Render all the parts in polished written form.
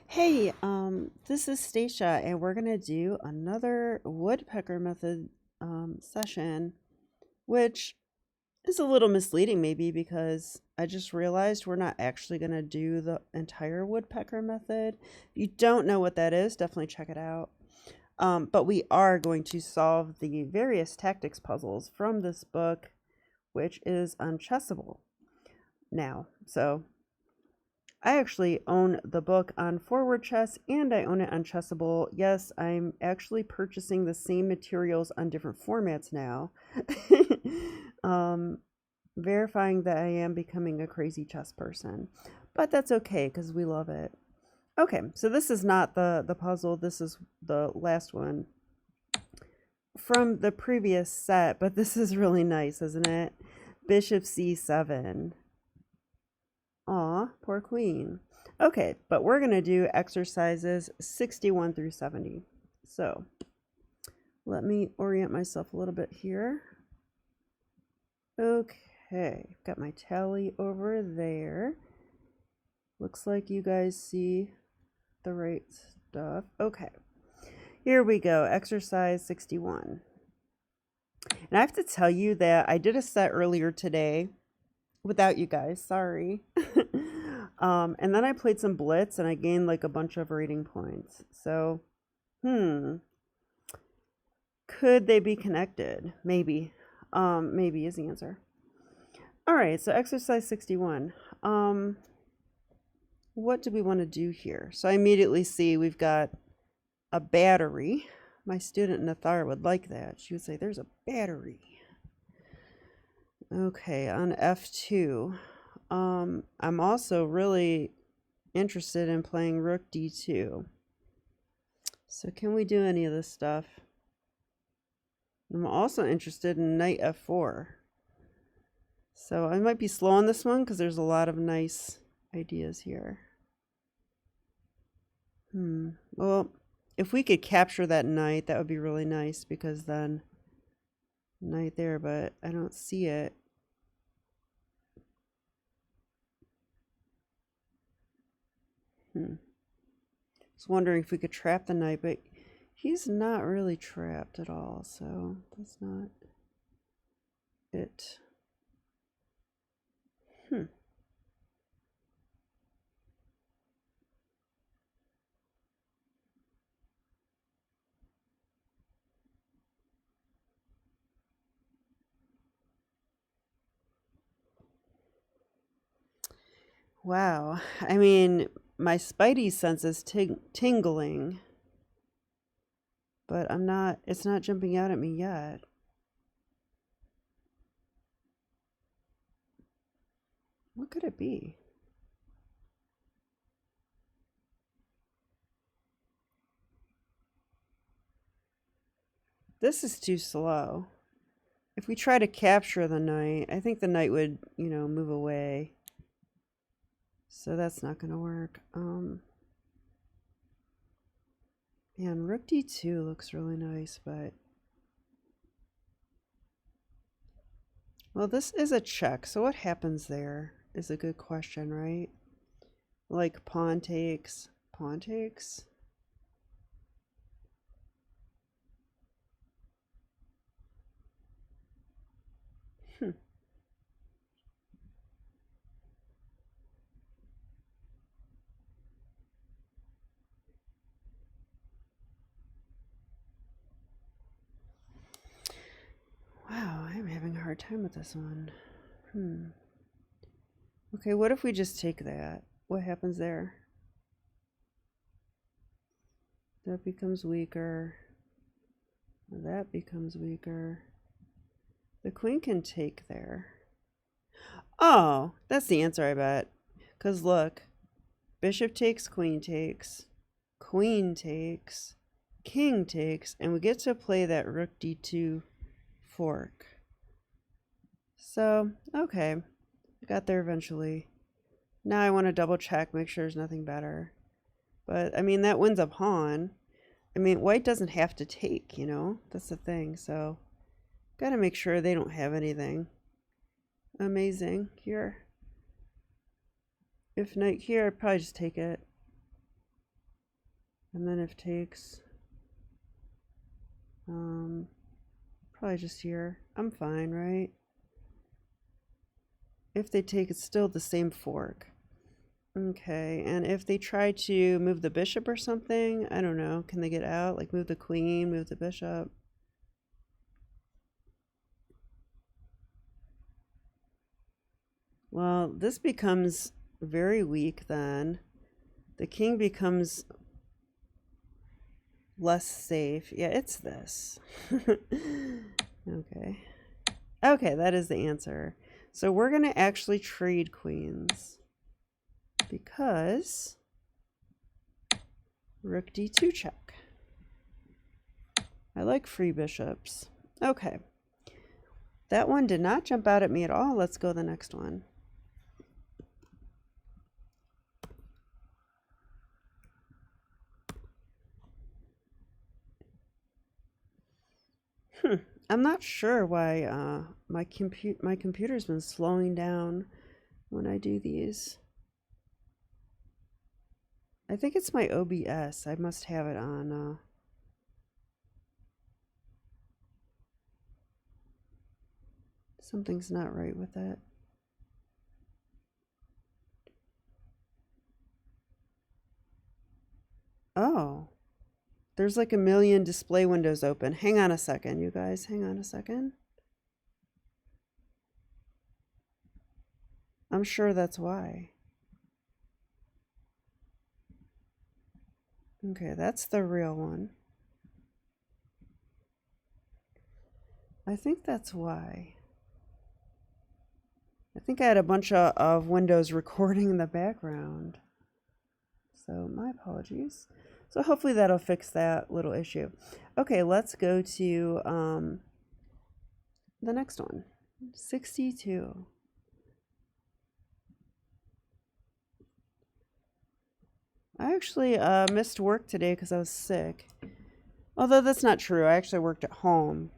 Hey, this is Stacia, and we're gonna do another Woodpecker Method session, which is a little misleading maybe because I just realized we're not actually gonna do the entire Woodpecker Method. If you don't know what that is, definitely check it out. But we are going to solve the various tactics puzzles from this book, which is Unchessable now. So I actually own the book on Forward Chess and I own it on Chessable. Yes, I'm actually purchasing the same materials on different formats now. um, Verifying that I am becoming a crazy chess person. But that's okay because we love it. Okay, so this is not the puzzle. This is the last one from the previous set, but this is really nice, isn't it? Bishop c7. Aw, poor queen. Okay, but we're going to do exercises 61 through 70. So let me orient myself a little bit here. Okay, got my tally over there. Looks like you guys see the right stuff. Okay, here we go, exercise 61. And I have to tell you that I did a set earlier today without you guys, sorry. And then I played some blitz and I gained like a bunch of rating points. So, could they be connected? Maybe. Maybe is the answer. All right, so exercise 61. What do we want to do here? So I immediately see we've got a battery. My student Nathar would like that. She would say, there's a battery. Okay, on F2. I'm also really interested in playing Rook D2. So can we do any of this stuff? I'm also interested in Knight F4. So I might be slow on this one because there's a lot of nice ideas here. Well, if we could capture that knight, that would be really nice because then knight there, but I don't see it. I was wondering if we could trap the knight, but he's not really trapped at all, so that's not it. Wow. I mean, my spidey sense is tingling, but it's not jumping out at me yet. What could it be? This is too slow. If we try to capture the knight, I think the knight would, move away. So that's not going to work. Man, Rook D2 looks really nice, but... Well, this is a check, so what happens there is a good question, right? Like pawn takes, pawn takes. Wow, I'm having a hard time with this one. Okay, what if we just take that? What happens there? That becomes weaker. That becomes weaker. The queen can take there. Oh, that's the answer, I bet. Because look, bishop takes, queen takes, king takes, and we get to play that rook d2 fork. So, okay, I got there eventually. Now I want to double check, make sure there's nothing better. But, I mean, that wins a pawn. I mean, white doesn't have to take, That's the thing, so gotta make sure they don't have anything amazing here. If knight here, I'd probably just take it. And then if takes, probably just here. I'm fine, right? If they take, it's still the same fork. Okay, and if they try to move the bishop or something, I don't know, can they get out? Like move the queen, move the bishop? Well, this becomes very weak then. The king becomes less safe. Yeah, it's this. Okay. Okay, that is the answer. So we're going to actually trade queens because rook d2 check. I like free bishops. Okay. That one did not jump out at me at all. Let's go to the next one. I'm not sure why my computer's been slowing down when I do these. I think it's my OBS. I must have it on. Something's not right with it. Oh, there's like a million display windows open. Hang on a second, you guys. Hang on a second. I'm sure that's why. Okay, that's the real one. I think that's why. I think I had a bunch of windows recording in the background. So my apologies. So hopefully that'll fix that little issue. Okay, let's go to the next one. 62. I actually missed work today because I was sick. Although that's not true. I actually worked at home.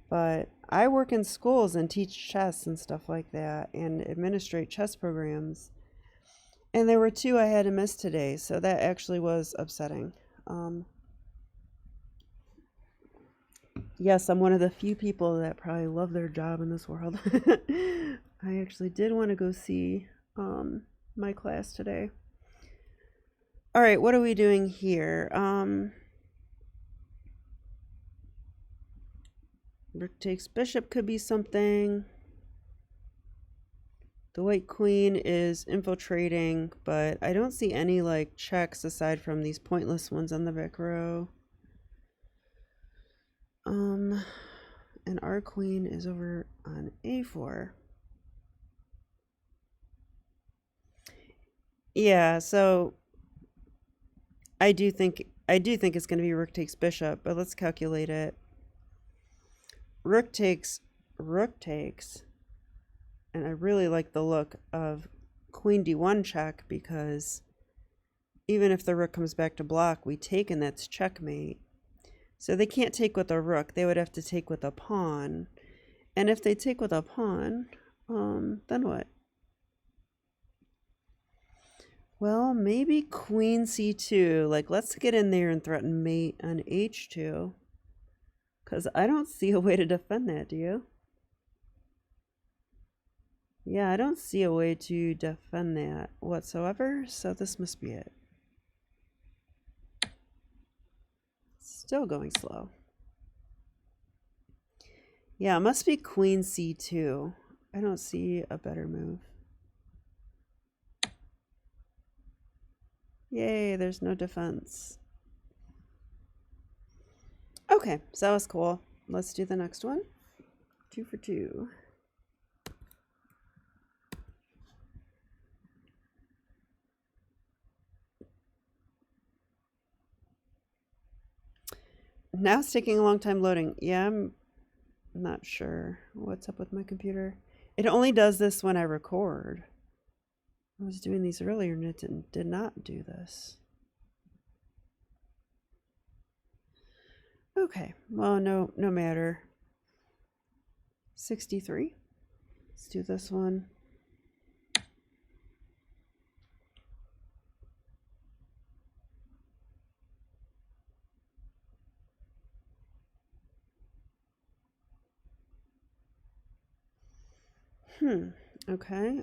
But I work in schools and teach chess and stuff like that and administrate chess programs. And there were 2 I had to miss today, so that actually was upsetting. Yes, I'm one of the few people that probably love their job in this world. I actually did want to go see my class today. All right, what are we doing here? Rook takes bishop could be something. The white queen is infiltrating, but I don't see any like checks aside from these pointless ones on the back row. And our queen is over on a4. Yeah, so I do think it's going to be rook takes bishop, but let's calculate it. Rook takes, and I really like the look of queen d1 check because even if the rook comes back to block, we take and that's checkmate. So they can't take with a rook. They would have to take with a pawn. And if they take with a pawn, then what? Well, maybe queen c2. Like, let's get in there and threaten mate on h2. Because I don't see a way to defend that, do you? Yeah, I don't see a way to defend that whatsoever, so this must be it. Still going slow. Yeah, it must be queen c2. I don't see a better move. Yay, there's no defense. Okay, so that was cool. Let's do the next one. 2 for 2. Now it's taking a long time loading. Yeah, I'm not sure what's up with my computer. It only does this when I record. I was doing these earlier and it did not do this. Okay, well, no matter. 63. Let's do this one. Okay.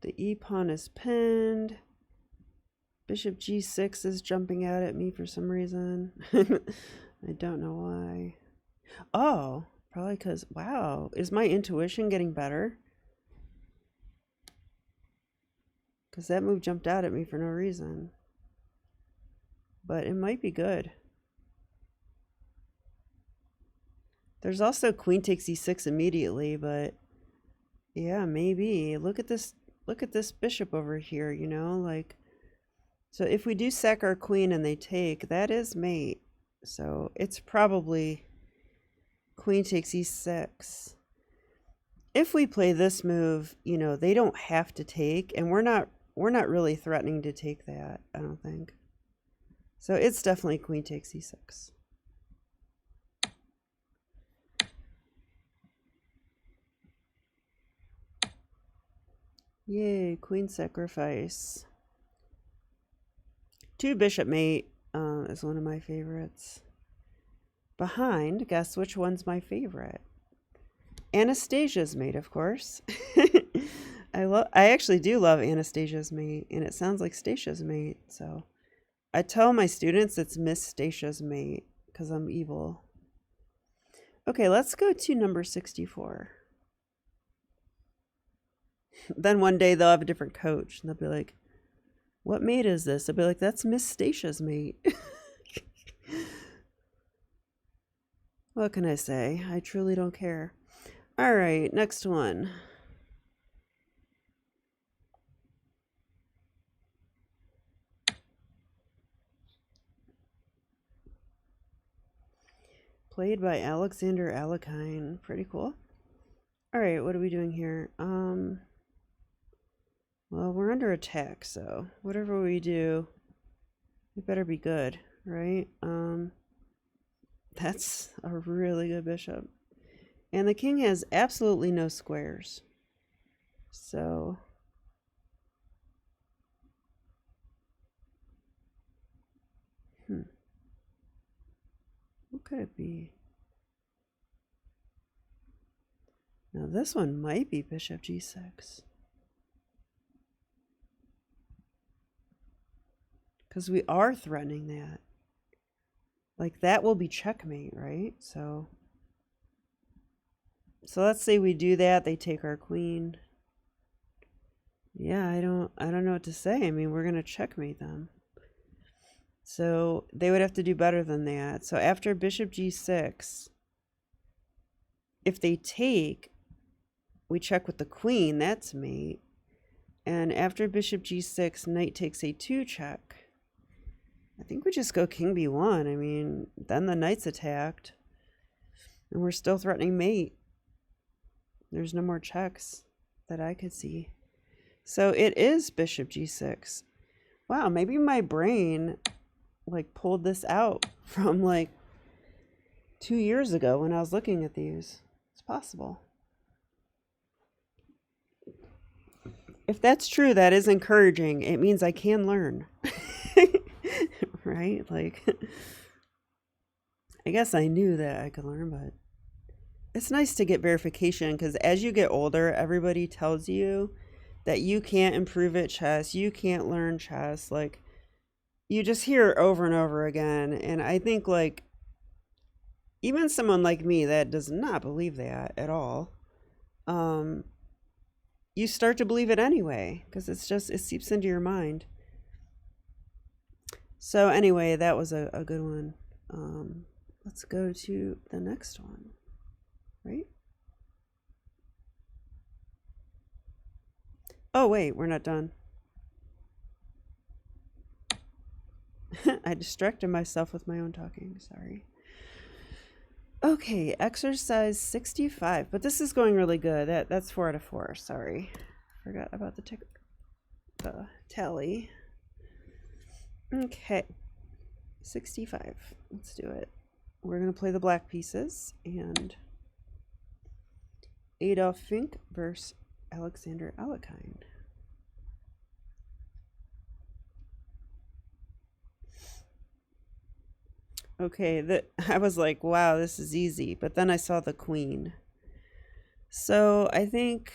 The E pawn is pinned. Bishop G6 is jumping out at me for some reason. I don't know why. Oh, probably because, wow, is my intuition getting better? Because that move jumped out at me for no reason. But it might be good. There's also queen takes e6 immediately, but yeah, maybe. Look at this bishop over here, you know, like, so if we do sack our queen and they take, that is mate. So it's probably queen takes e6. If we play this move, you know, they don't have to take, and we're not really threatening to take that, I don't think. So it's definitely queen takes e6. Yay, queen sacrifice. Two bishop mate is one of my favorites. Behind, guess which one's my favorite? Anastasia's mate, of course. I actually do love Anastasia's mate, and it sounds like Stacia's mate, so I tell my students it's Miss Stacia's mate because I'm evil. Okay, let's go to number 64. Then one day they'll have a different coach, and they'll be like, what mate is this? I'll be like, that's Miss Stacia's mate. What can I say? I truly don't care. All right, next one. Played by Alexander Alekine. Pretty cool. All right, what are we doing here? Well, we're under attack, so whatever we do, it better be good, right? That's a really good bishop. And the king has absolutely no squares. So what could it be? Now this one might be bishop g6. Because we are threatening that. Like that will be checkmate, right? So let's say we do that, they take our queen. Yeah, I don't know what to say. I mean, we're gonna checkmate them. So they would have to do better than that. So after bishop g6, if they take, we check with the queen, that's mate. And after bishop g6, knight takes a2 check. I think we just go king b1. I mean, then the knight's attacked. And we're still threatening mate. There's no more checks that I could see. So it is bishop g6. Wow, maybe my brain like pulled this out from like 2 years ago when I was looking at these. It's possible. If that's true, that is encouraging. It means I can learn. Right? Like, I guess I knew that I could learn, but it's nice to get verification because as you get older, everybody tells you that you can't improve at chess, you can't learn chess. Like, you just hear it over and over again. And I think, like, even someone like me that does not believe that at all, you start to believe it anyway because it seeps into your mind. So anyway, that was a good one. Let's go to the next one, right? Oh, wait, we're not done. I distracted myself with my own talking, sorry. Okay, exercise 65, but this is going really good. That's 4 out of 4, sorry. Forgot about the tally. Okay, 65, let's do it. We're gonna play the black pieces, and Adolf Fink versus Alexander Alekine. Okay, I was like, wow, this is easy. But then I saw the queen. So I think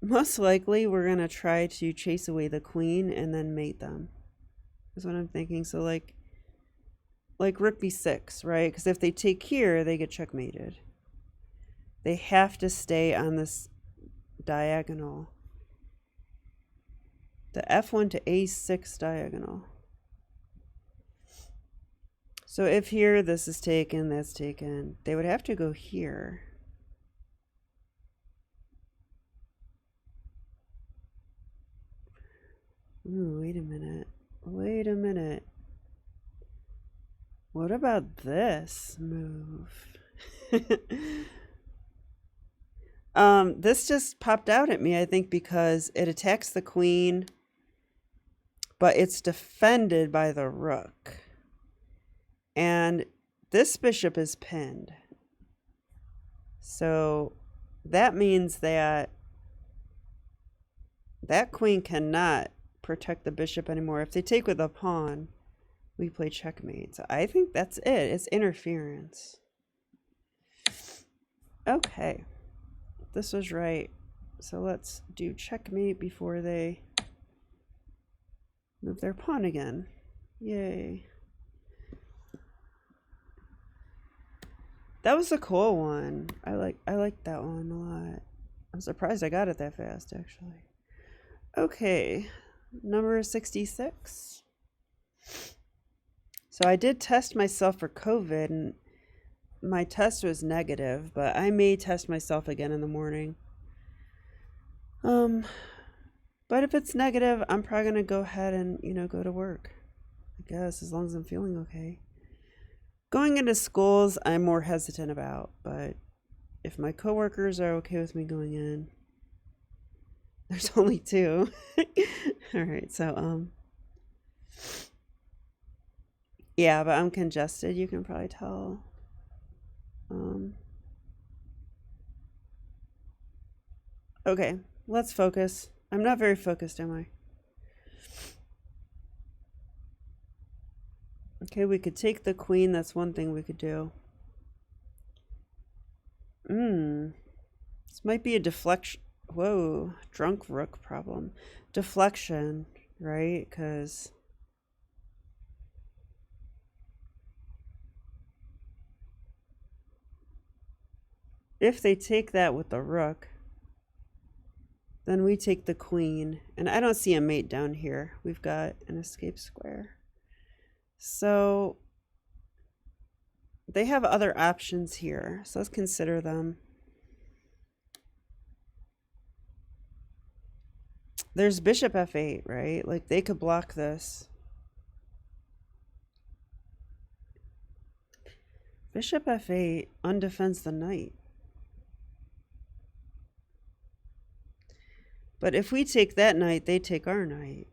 most likely we're going to try to chase away the queen and then mate them. That's what I'm thinking. So like rook b6, right? Because if they take here, they get checkmated. They have to stay on this diagonal. The f1 to a6 diagonal. So if here this is taken, that's taken, they would have to go here. Ooh, wait a minute. Wait a minute. What about this move? This just popped out at me, I think, because it attacks the queen, but it's defended by the rook. And this bishop is pinned. So that means that that queen cannot protect the bishop anymore. If they take with a pawn, we play checkmate. So I think that's it. It's interference. Okay. This was right. So let's do checkmate before they move their pawn again. Yay. That was a cool one. I like that one a lot. I'm surprised I got it that fast, actually. Okay, number 66. So I did test myself for COVID, and my test was negative, but I may test myself again in the morning. But if it's negative, I'm probably gonna go ahead and, go to work. I guess, as long as I'm feeling okay. Going into schools, I'm more hesitant about, but if my coworkers are okay with me going in, there's only 2. All right, so yeah, but I'm congested. You can probably tell. Okay, let's focus. I'm not very focused, am I? Okay, we could take the queen. That's one thing we could do. This might be a deflection. Whoa, drunk rook problem. Deflection, right? Because if they take that with the rook, then we take the queen. And I don't see a mate down here. We've got an escape square. So they have other options here. So let's consider them. There's bishop f8, right? Like they could block this. Bishop f8 undefends the knight. But if we take that knight, they take our knight.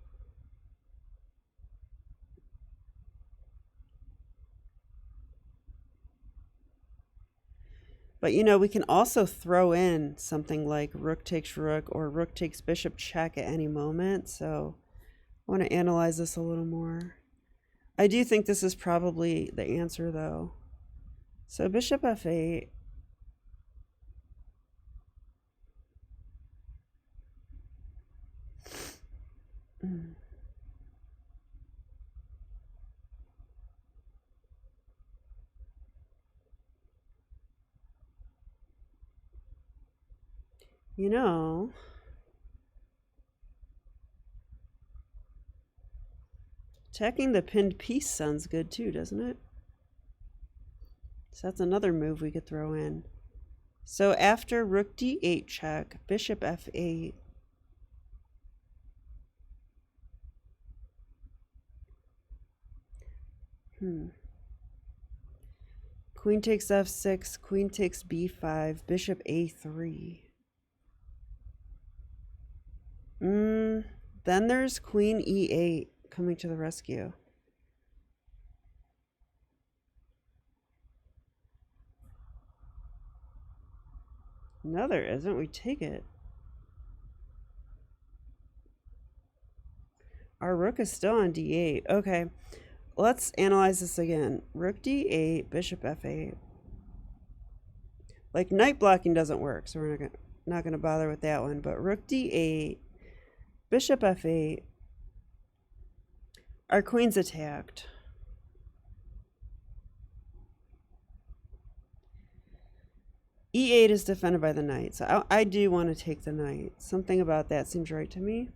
But, we can also throw in something like rook takes rook or rook takes bishop check at any moment. So I want to analyze this a little more. I do think this is probably the answer, though. So bishop f8. Attacking the pinned piece sounds good too, doesn't it? So that's another move we could throw in. So after rook d8 check, bishop f8. Queen takes f6, queen takes b5, bishop a3. Then there's queen e8 coming to the rescue. No, there isn't. We take it. Our rook is still on d8. Okay. let's analyze this again. Rook d8, bishop f8. Like, knight blocking doesn't work, so we're not gonna bother with that one. But rook d8, bishop f8. Our queen's attacked. e8 is defended by the knight, so I do want to take the knight. Something about that seems right to me.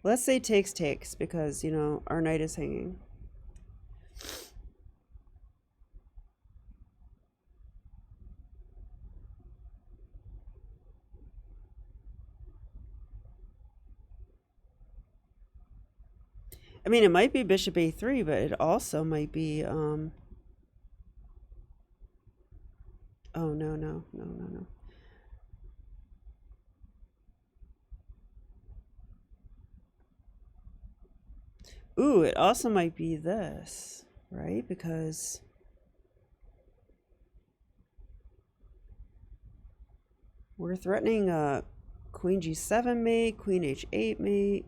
Let's say takes because, you know, our knight is hanging. I mean, it might be bishop a3, but it also might be, oh, no. Ooh, it also might be this, right? Because we're threatening queen g7 mate, queen h8 mate.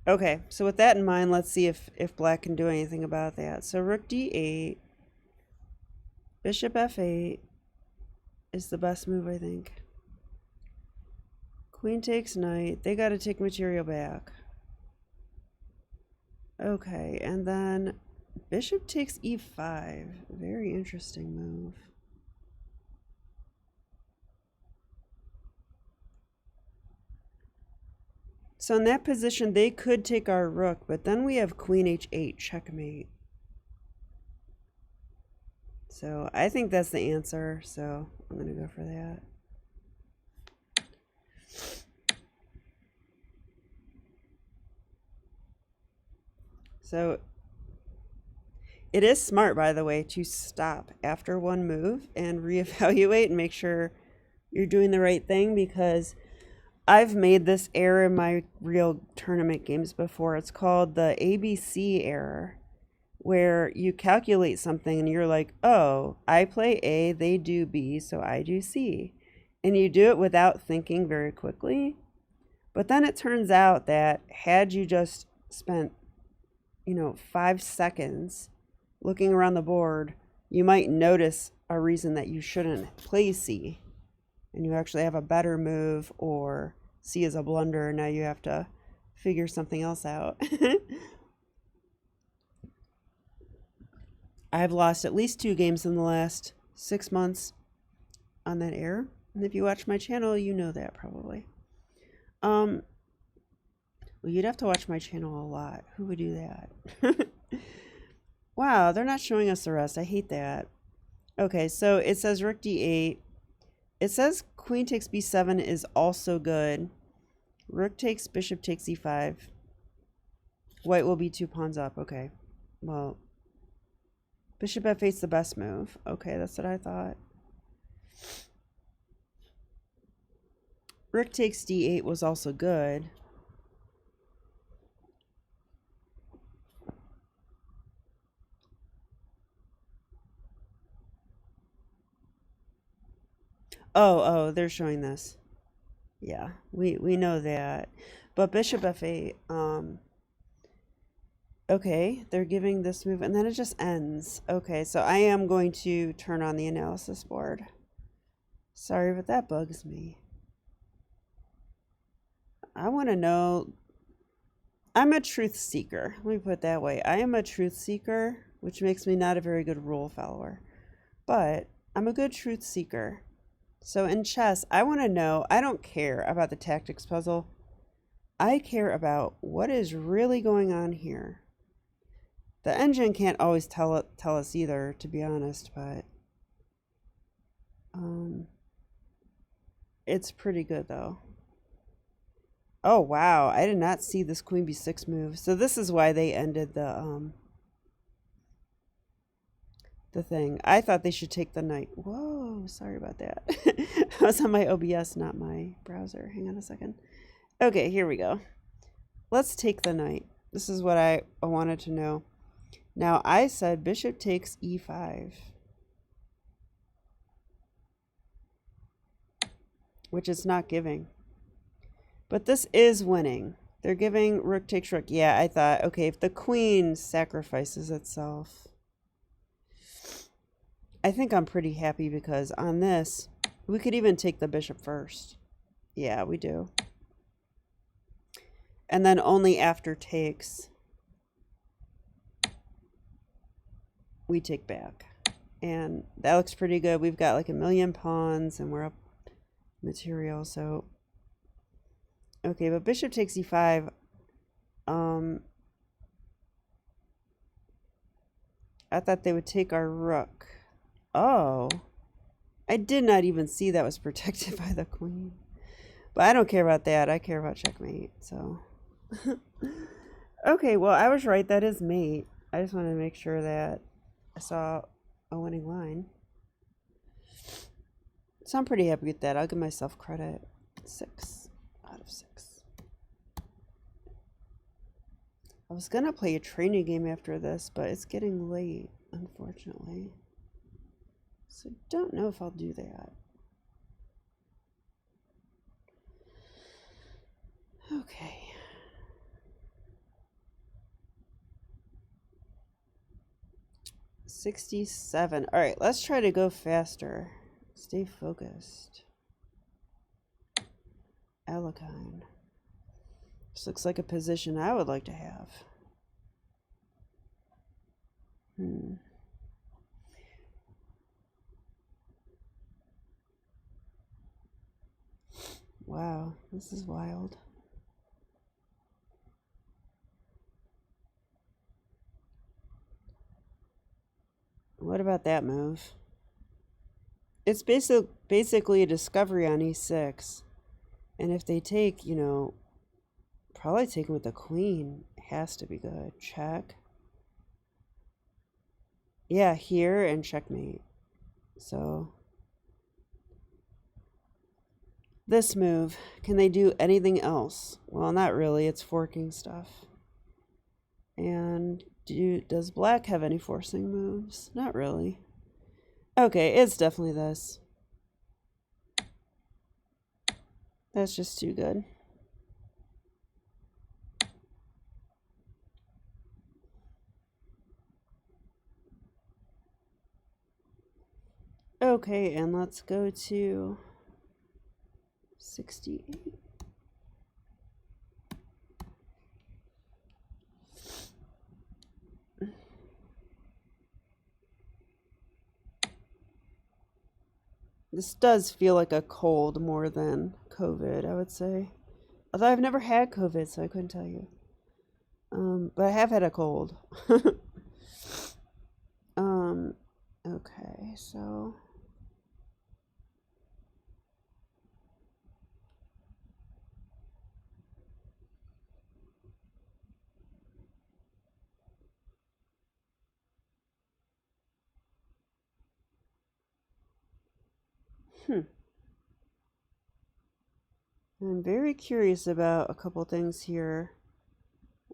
Okay, so with that in mind, let's see if black can do anything about that. So rook d8, bishop f8 is the best move, I think. Queen takes knight. They got to take material back. Okay, and then bishop takes e5. Very interesting move. So in that position, they could take our rook, but then we have queen h8, checkmate. So I think that's the answer, so I'm going to go for that. So it is smart, by the way, to stop after one move and reevaluate and make sure you're doing the right thing, because I've made this error in my real tournament games before. It's called the ABC error, where you calculate something and you're like, oh, I play A, they do B, so I do C. And you do it without thinking very quickly. But then it turns out that had you just spent, 5 seconds looking around the board, you might notice a reason that you shouldn't play C. And you actually have a better move, or C is a blunder, and now you have to figure something else out. I've lost at least 2 games in the last 6 months on that error. And if you watch my channel, you know that probably. Well, you'd have to watch my channel a lot. Who would do that? Wow, they're not showing us the rest. I hate that. Okay, so it says rook d8. It says queen takes b7 is also good. Rook takes, bishop takes e5. White will be 2 pawns up. Okay, well, bishop f8 is the best move. Okay, that's what I thought. Rook takes d8 was also good. Oh, they're showing this. Yeah, we know that. But bishop f8, okay, they're giving this move, and then it just ends. Okay, so I am going to turn on the analysis board. Sorry, but that bugs me. I want to know. I'm a truth seeker. Let me put it that way. I am a truth seeker, which makes me not a very good rule follower. But I'm a good truth seeker. So in chess, I want to know, I don't care about the tactics puzzle. I care about what is really going on here. The engine can't always tell us either, to be honest, but it's pretty good though. Oh wow, I did not see this queen b6 move. So this is why they ended the thing. I thought they should take the knight. Whoa, sorry about that. I was on my OBS, not my browser. Hang on a second. Okay, here we go. Let's take the knight. This is what I wanted to know. Now, I said bishop takes e5. which it's not giving. But this is winning. They're giving rook takes rook. Yeah, I thought, okay, if the queen sacrifices itself, I think I'm pretty happy because on this, we could even take the bishop first. Yeah, we do. And then only after takes, we take back. And that looks pretty good. We've got like a million pawns and we're up material, so okay, but bishop takes e5. I thought they would take our rook. Oh, I did not even see that was protected by the queen. But I don't care about that. I care about checkmate, so. Okay, well, I was right. That is mate. I just wanted to make sure that I saw a winning line. So I'm pretty happy with that. I'll give myself credit. 6 out of 6. I was going to play a training game after this, but it's getting late, unfortunately. So don't know if I'll do that. Okay. $67. All right, let's try to go faster. Stay focused. Alakine. This looks like a position I would like to have. Wow, this is wild. What about that move? It's basically a discovery on e6. And if they take, you know, probably taking with the queen has to be good. Check. Yeah, here and checkmate. So this move, can they do anything else? Well, not really. It's forking stuff. And does black have any forcing moves? Not really. Okay, it's definitely this. That's just too good. Okay, and let's go to 68. This does feel like a cold more than COVID, I would say. Although I've never had COVID, so I couldn't tell you. But I have had a cold. Okay, so I'm very curious about a couple things here.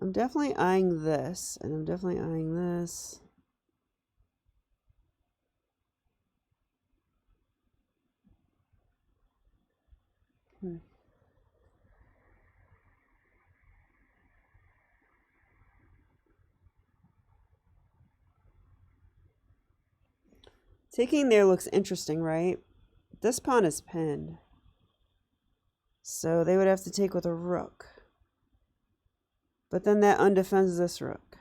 I'm definitely eyeing this, and I'm definitely eyeing this. Taking there looks interesting, right? This pawn is pinned. So they would have to take with a rook. But then that undefends this rook.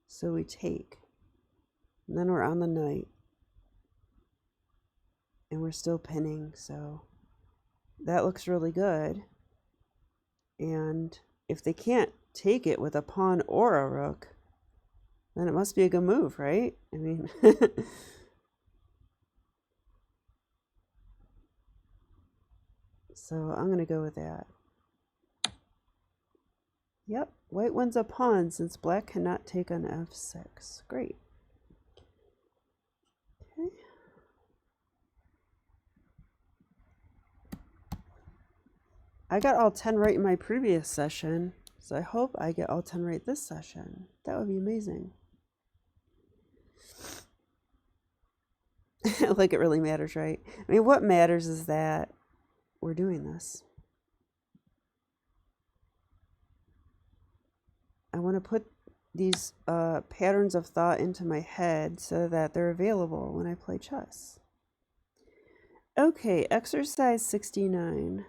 So we take. And then we're on the knight. And we're still pinning, so that looks really good. And if they can't take it with a pawn or a rook, then it must be a good move, right? I mean, so I'm going to go with that. Yep, white wins a pawn since black cannot take on f6. Great. Okay. I got all 10 right in my previous session, so I hope I get all 10 right this session. That would be amazing. Like it really matters, right? I mean, what matters is that we're doing this. I want to put these patterns of thought into my head so that they're available when I play chess. Okay, exercise 69.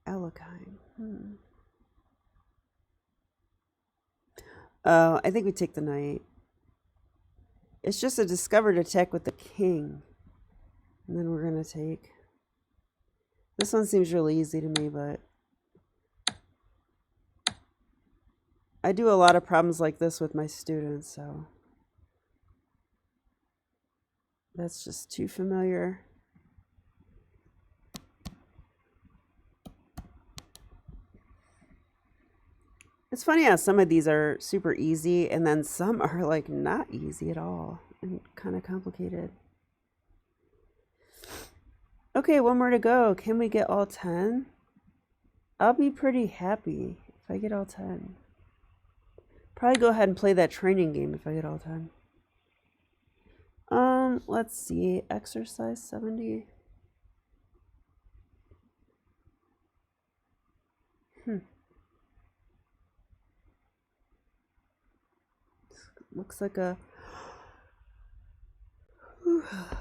Alakine. Oh, I think we take the knight. It's just a discovered attack with the king. And then we're going to take... This one seems really easy to me, but... I do a lot of problems like this with my students, so... That's just too familiar. It's funny how some of these are super easy and then some are like not easy at all and kind of complicated. Okay, one more to go. Can we get all 10? I'll be pretty happy if I get all 10. Probably go ahead and play that training game if I get all 10. Let's see. Exercise 70. Looks like a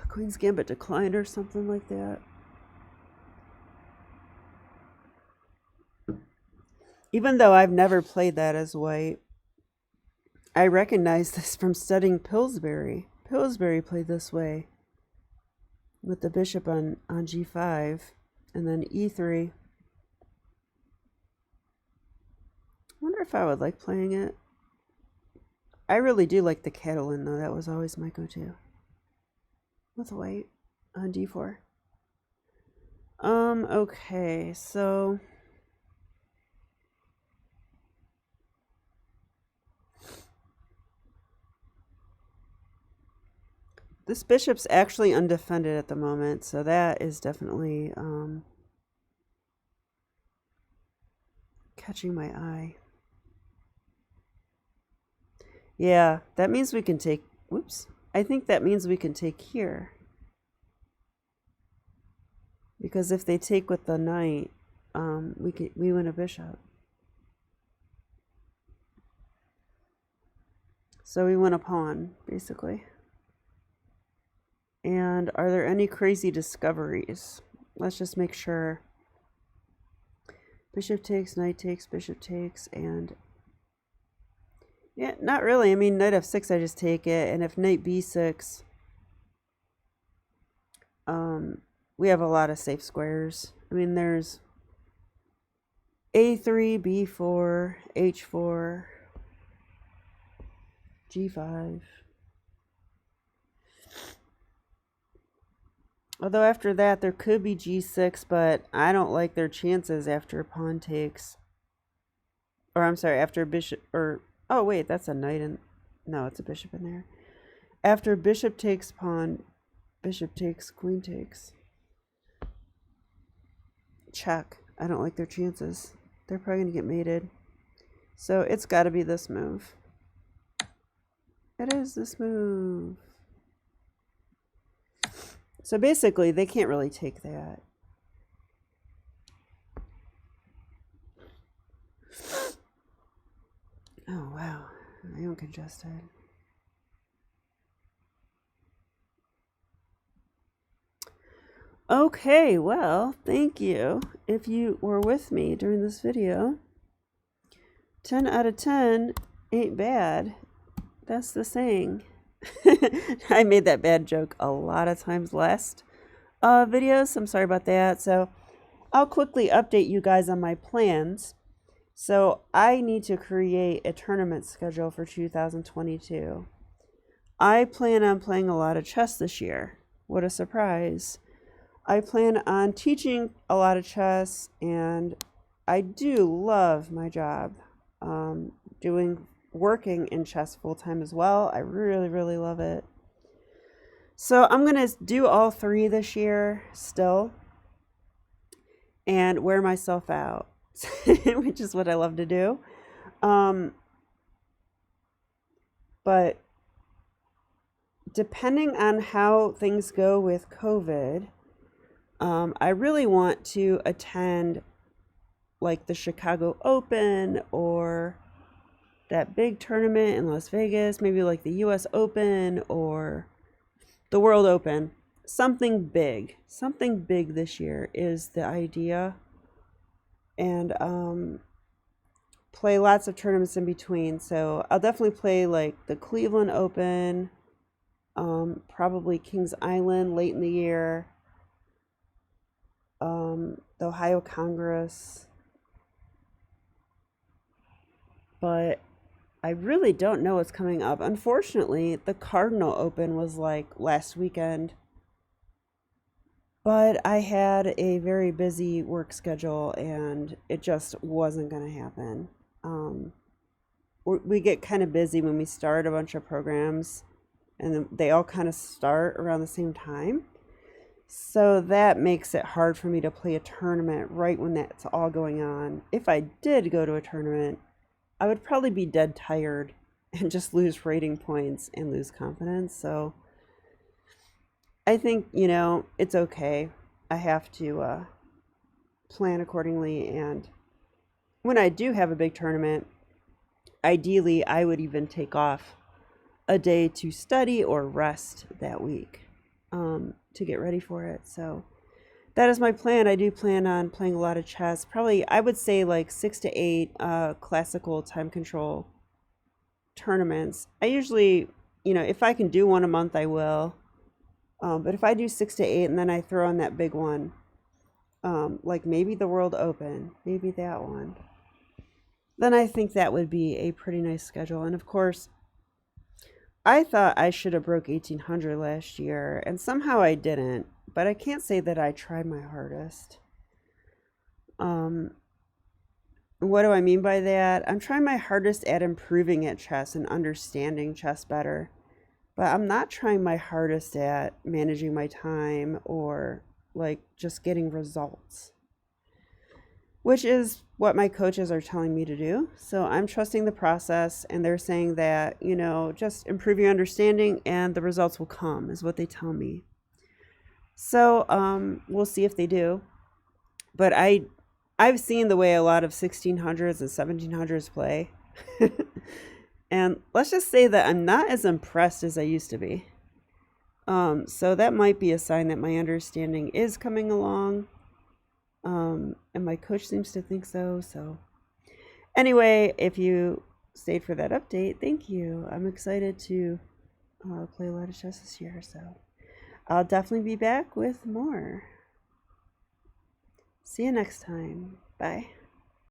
Queen's Gambit declined or something like that. Even though I've never played that as white, I recognize this from studying Pillsbury. Pillsbury played this way with the bishop on g5 and then e3. I wonder if I would like playing it. I really do like the Catalan though. That was always my go-to. With white on d4. Okay, so this bishop's actually undefended at the moment, so that is definitely catching my eye. Yeah, that means we can take, whoops. I think that means we can take here. Because if they take with the knight, we win a bishop. So we win a pawn, basically. And are there any crazy discoveries? Let's just make sure. Bishop takes, knight takes, bishop takes, and... Yeah, not really. I mean, knight f6, I just take it. And if knight b6... we have a lot of safe squares. I mean, there's a3, b4, h4, g5. Although after that, there could be g6, but I don't like their chances after a pawn takes. Or I'm sorry, after a bishop, or, oh wait, that's a knight in, no, it's a bishop in there. After bishop takes pawn, bishop takes, queen takes. Check. I don't like their chances. They're probably going to get mated. So it's got to be this move. It is this move. So basically, they can't really take that. Oh, wow. I am congested. Okay, well, thank you if you were with me during this video. 10 out of 10 ain't bad. That's the saying. I made that bad joke a lot of times last videos. I'm sorry about that. So I'll quickly update you guys on my plans. So I need to create a tournament schedule for 2022. I plan on playing a lot of chess this year. What a surprise. I plan on teaching a lot of chess, and I do love my job. Working in chess full-time as well. I really love it. So I'm going to do all 3 this year still and wear myself out, which is what I love to do. But depending on how things go with COVID, I really want to attend like the Chicago Open or that big tournament in Las Vegas, maybe like the US Open or the World Open. Something big this year is the idea. And play lots of tournaments in between. So I'll definitely play like the Cleveland Open, probably Kings Island late in the year, the Ohio Congress. But I really don't know what's coming up. Unfortunately, the Cardinal Open was like last weekend. But I had a very busy work schedule and it just wasn't going to happen. We get kind of busy when we start a bunch of programs and then they all kind of start around the same time. So that makes it hard for me to play a tournament right when that's all going on. If I did go to a tournament, I would probably be dead tired and just lose rating points and lose confidence. So I think, it's okay. I have to plan accordingly. And when I do have a big tournament, ideally, I would even take off a day to study or rest that week to get ready for it. So that is my plan. I do plan on playing a lot of chess. Probably, I would say like 6 to 8 classical time control tournaments. I usually, if I can do one a month, I will. But if I do 6 to 8 and then I throw in that big one, like maybe the World Open, maybe that one, then I think that would be a pretty nice schedule. And of course, I thought I should have broke 1800 last year, and somehow I didn't. But I can't say that I tried my hardest. What do I mean by that? I'm trying my hardest at improving at chess and understanding chess better. But I'm not trying my hardest at managing my time or like just getting results, which is what my coaches are telling me to do. So I'm trusting the process, and they're saying that, just improve your understanding and the results will come, is what they tell me. So we'll see if they do. But I've seen the way a lot of 1600s and 1700s play. And let's just say that I'm not as impressed as I used to be. So that might be a sign that my understanding is coming along. And my coach seems to think so. So anyway, if you stayed for that update, thank you. I'm excited to play a lot of chess this year. So I'll definitely be back with more. See you next time. Bye.